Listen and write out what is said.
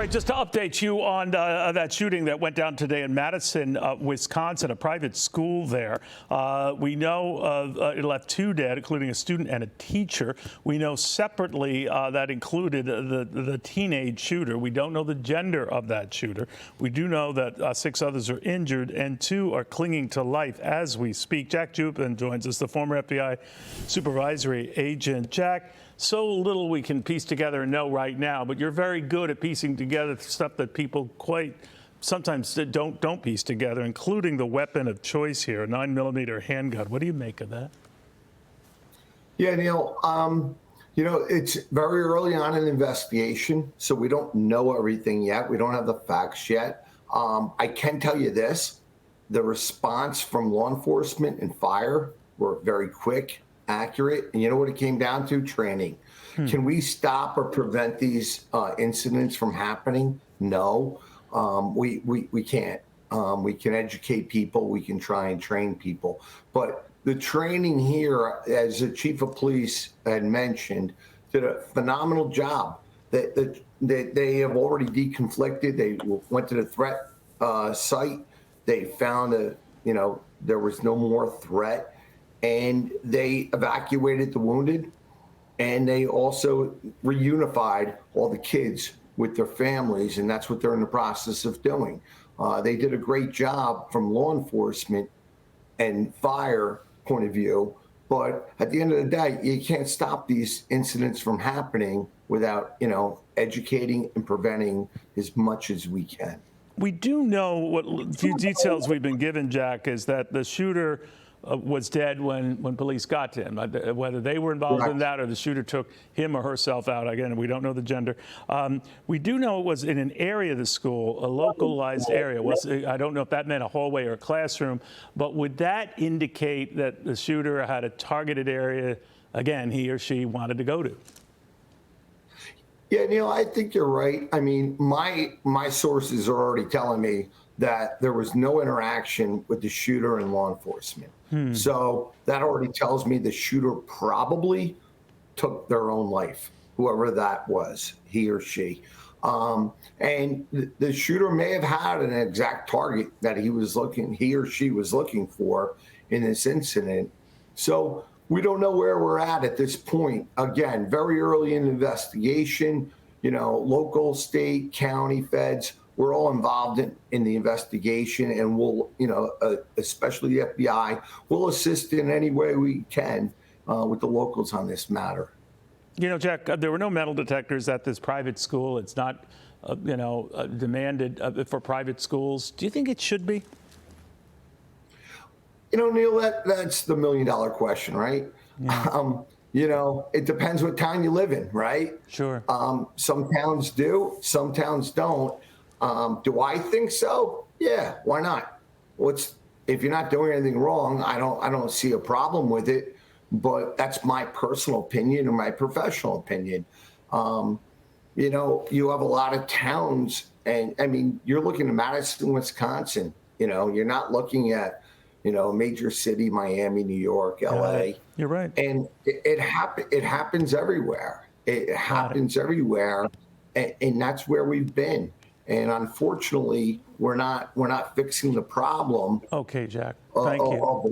Right, just to update you on that shooting that went down today in Madison, Wisconsin, a private school there. We know it left 2 dead, including a student and a teacher. We know separately that included the teenage shooter. We don't know the gender of that shooter. We do know that 6 others are injured and 2 are clinging to life as we speak. Jack Jupin joins us, the former FBI supervisory agent. Jack, so little we can piece together and know right now, but you're very good at piecing together stuff that people quite sometimes don't piece together, including the weapon of choice here, a 9mm handgun. What do you make of that? Yeah, Neil, it's very early on in the investigation, so we don't know everything yet. We don't have the facts yet. I can tell you this, the response from law enforcement and fire were very quick, accurate, and you know what it came down to? Training. Can we stop or prevent these incidents from happening? No, we can't. We can educate people, we can try and train people, but the training here, as the chief of police had mentioned, did a phenomenal job. That they have already deconflicted. They went to the threat site. They found there was no more threat, and they evacuated the wounded, and they also reunified all the kids with their families, and that's what they're in the process of doing. They did a great job from law enforcement and fire point of view, but at the end of the day, you can't stop these incidents from happening without, educating and preventing as much as we can. We do know what few details we've been given, Jack, is that the shooter was dead when police got to him. Whether they were involved in that or the shooter took him or herself out, again, we don't know the gender. We do know it was in an area of the school, a localized area. I don't know if that meant a hallway or a classroom, but would that indicate that the shooter had a targeted area, again, he or she wanted to go to? Yeah, Neil, I think you're right. I mean, my sources are already telling me that there was no interaction with the shooter and law enforcement. So that already tells me the shooter probably took their own life, whoever that was, he or she. And the shooter may have had an exact target that he or she was looking for in this incident. So we don't know where we're at this point. Again, very early in the investigation, local, state, county, feds, we're all involved in the investigation, and we'll, especially the FBI, will assist in any way we can with the locals on this matter. Jack, there were no metal detectors at this private school. It's not, demanded for private schools. Do you think it should be? Neil, that's the $1 million question, right? Yeah. It depends what town you live in, right? Sure. Some towns do, some towns don't. Do I think so? Yeah, why not? If you're not doing anything wrong, I don't see a problem with it, but that's my personal opinion or my professional opinion. You have a lot of towns, and I mean, you're looking at Madison, Wisconsin, you're not looking at a major city, Miami, New York, LA. You're right. And it happens everywhere. It happens everywhere. And that's where we've been. And unfortunately, we're not fixing the problem. Okay, Jack. Thank you.